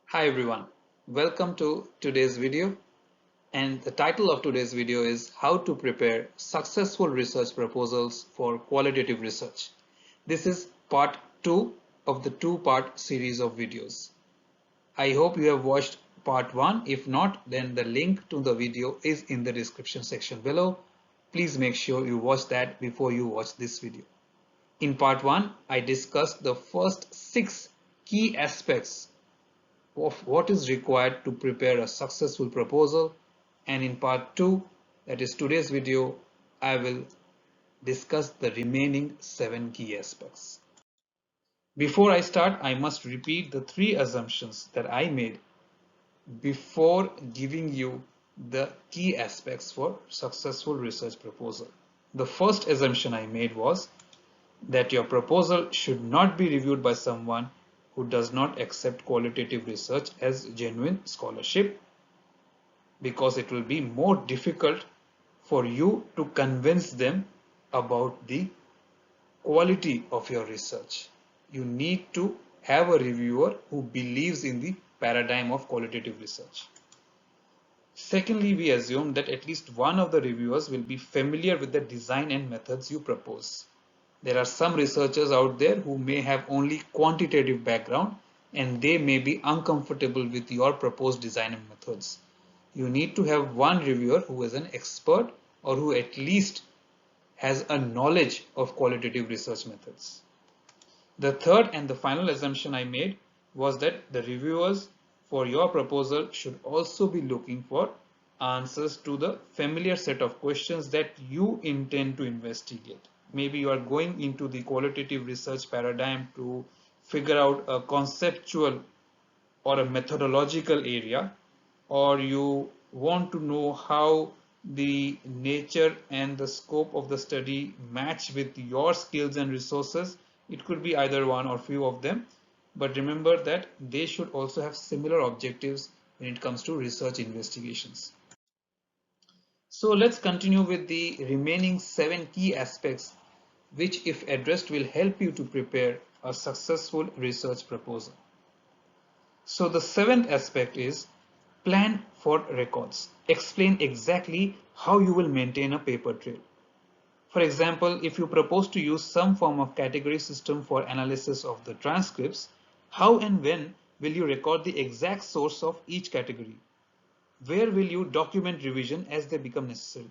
Hi everyone, welcome to today's video, and the title of today's video is How to Prepare Successful Research Proposals for Qualitative Research. This is part 2 of the two-part series of videos. I hope you have watched part 1. If not, then the link to the video is in the description section below. Please make sure you watch that before you watch this video. In part 1, I discussed the first 6 key aspects of what is required to prepare a successful proposal, and in part 2, that is today's video, I will discuss the remaining 7 key aspects. Before I start, I must repeat the 3 assumptions that I made before giving you the key aspects for successful research proposal. The first assumption I made was that your proposal should not be reviewed by someone who does not accept qualitative research as genuine scholarship, because it will be more difficult for you to convince them about the quality of your research. You need to have a reviewer who believes in the paradigm of qualitative research. Secondly, we assume that at least one of the reviewers will be familiar with the design and methods you propose. There are some researchers out there who may have only quantitative background and they may be uncomfortable with your proposed design and methods. You need to have one reviewer who is an expert or who at least has a knowledge of qualitative research methods. The third and the final assumption I made was that the reviewers for your proposal should also be looking for answers to the familiar set of questions that you intend to investigate. Maybe you are going into the qualitative research paradigm to figure out a conceptual or a methodological area, or you want to know how the nature and the scope of the study match with your skills and resources. It could be either one or few of them, but remember that they should also have similar objectives when it comes to research investigations. So let's continue with the remaining 7 key aspects which, if addressed, will help you to prepare a successful research proposal. So the 7th aspect is plan for records. Explain exactly how you will maintain a paper trail. For example, if you propose to use some form of category system for analysis of the transcripts, how and when will you record the exact source of each category? Where will you document revision as they become necessary?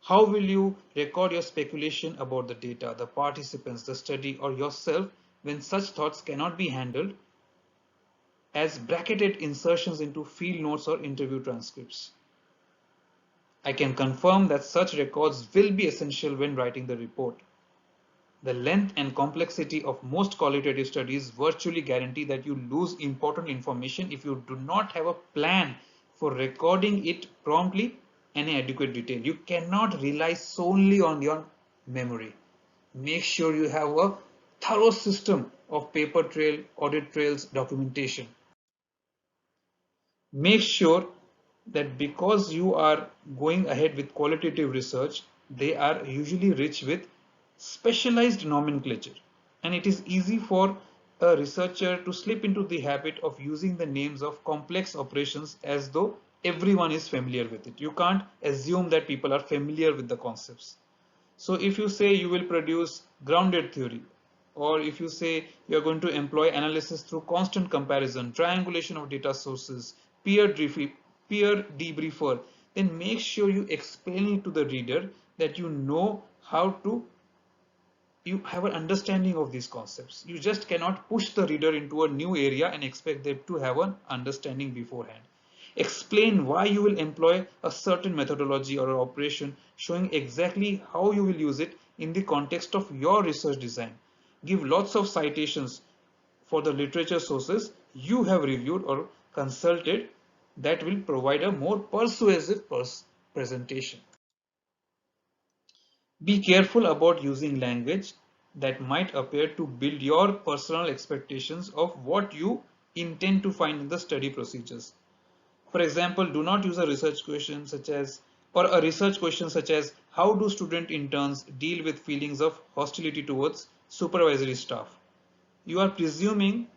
How will you record your speculation about the data, the participants, the study, or yourself when such thoughts cannot be handled as bracketed insertions into field notes or interview transcripts? I can confirm that such records will be essential when writing the report. The length and complexity of most qualitative studies virtually guarantee that you lose important information if you do not have a plan for recording it promptly and in adequate detail. You cannot rely solely on your memory. Make sure you have a thorough system of paper trail, audit trails, documentation. Make sure that because you are going ahead with qualitative research, they are usually rich with specialized nomenclature, and it is easy for a researcher to slip into the habit of using the names of complex operations as though everyone is familiar with it. You can't assume that people are familiar with the concepts. So if you say you will produce grounded theory, or if you say you are going to employ analysis through constant comparison, triangulation of data sources, peer debriefer, then make sure you explain it to the reader that you know how to, you have an understanding of these concepts. You just cannot push the reader into a new area and expect them to have an understanding beforehand. Explain why you will employ a certain methodology or operation, showing exactly how you will use it in the context of your research design. Give lots of citations for the literature sources you have reviewed or consulted that will provide a more persuasive presentation. Be careful about using language that might appear to build your personal expectations of what you intend to find in the study procedures. For example, do not use a research question such as, or a research question such as, how do student interns deal with feelings of hostility towards supervisory staff? You are presuming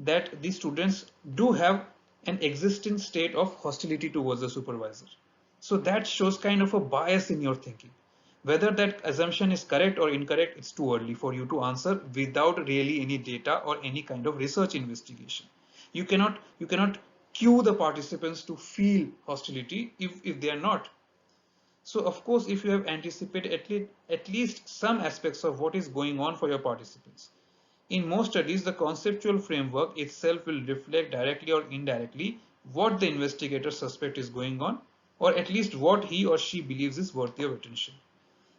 that the students do have an existing state of hostility towards the supervisor. So that shows kind of a bias in your thinking. Whether that assumption is correct or incorrect, it's too early for you to answer without really any data or any kind of research investigation. You cannot cue the participants to feel hostility if they are not. So of course, if you have anticipated at least some aspects of what is going on for your participants. In most studies, the conceptual framework itself will reflect directly or indirectly what the investigator suspect is going on, or at least what he or she believes is worthy of attention.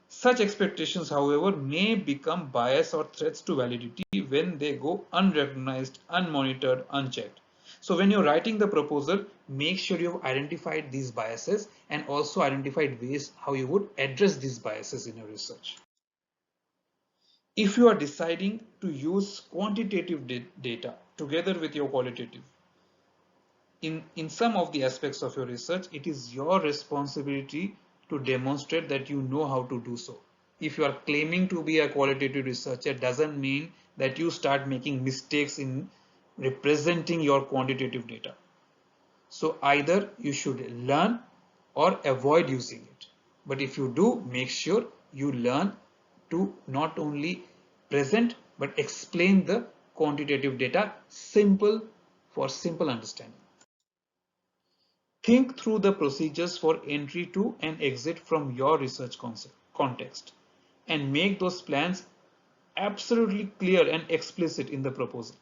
Such expectations, however, may become bias or threats to validity when they go unrecognized, unmonitored, unchecked. So when you're writing the proposal, make sure you've identified these biases and also identified ways how you would address these biases in your research. If you are deciding to use quantitative data together with your qualitative, in some of the aspects of your research, it is your responsibility to demonstrate that you know how to do so. If you are claiming to be a qualitative researcher, doesn't mean that you start making mistakes in representing your quantitative data. So either you should learn or avoid using it. But if you do, make sure you learn to not only present but explain the quantitative data for simple understanding. Think through the procedures for entry to and exit from your research context and make those plans absolutely clear and explicit in the proposal.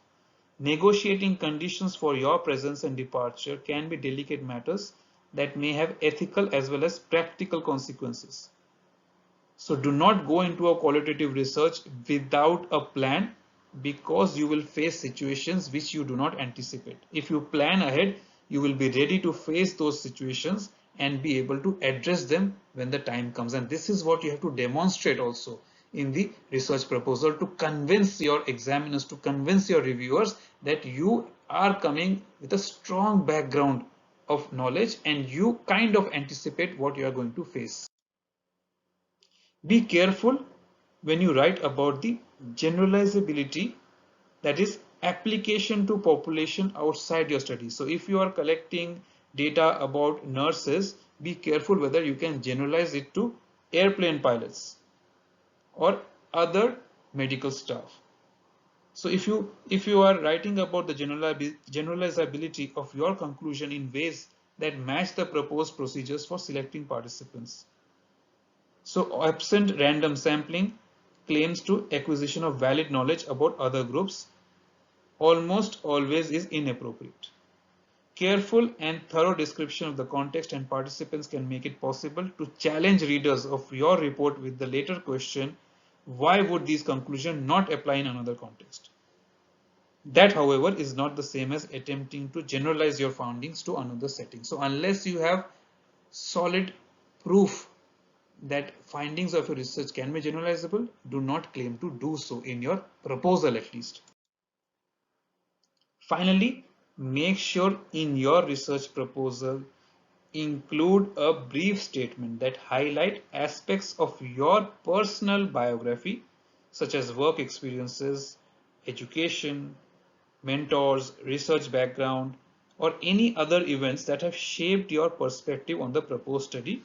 Negotiating conditions for your presence and departure can be delicate matters that may have ethical as well as practical consequences. So do not go into a qualitative research without a plan, because you will face situations which you do not anticipate. If you plan ahead, you will be ready to face those situations and be able to address them when the time comes. And this is what you have to demonstrate also in the research proposal to convince your examiners, to convince your reviewers that you are coming with a strong background of knowledge and you kind of anticipate what you are going to face. Be careful when you write about the generalizability, that is application to population outside your study. So if you are collecting data about nurses, be careful whether you can generalize it to airplane pilots or other medical staff. So if you are writing about the generalizability of your conclusion in ways that match the proposed procedures for selecting participants. So absent random sampling, claims to acquisition of valid knowledge about other groups almost always is inappropriate. Careful and thorough description of the context and participants can make it possible to challenge readers of your report with the later question, why would these conclusions not apply in another context? That, however, is not the same as attempting to generalize your findings to another setting. So unless you have solid proof that findings of your research can be generalizable, do not claim to do so in your proposal at least. Finally, make sure in your research proposal include a brief statement that highlight aspects of your personal biography such as work experiences, education, mentors, research background, or any other events that have shaped your perspective on the proposed study,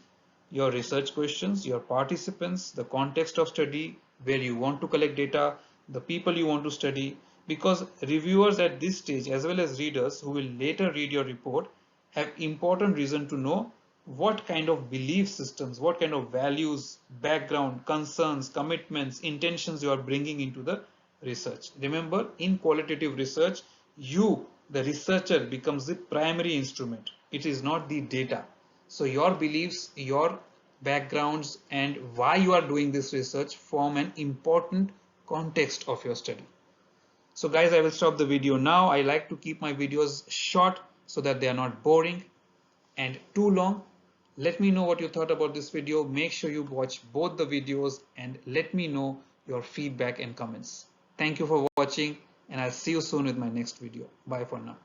your research questions, your participants, the context of study, where you want to collect data, the people you want to study, because reviewers at this stage as well as readers who will later read your report have important reason to know what kind of belief systems, what kind of values, background, concerns, commitments, intentions you are bringing into the research. Remember, in qualitative research, you, the researcher, becomes the primary instrument. It is not the data. So your beliefs, your backgrounds, and why you are doing this research form an important context of your study. So guys, I will stop the video now. I like to keep my videos short so that they are not boring and too long. Let me know what you thought about this video. Make sure you watch both the videos and let me know your feedback and comments. Thank you for watching, and I'll see you soon with my next video. Bye for now.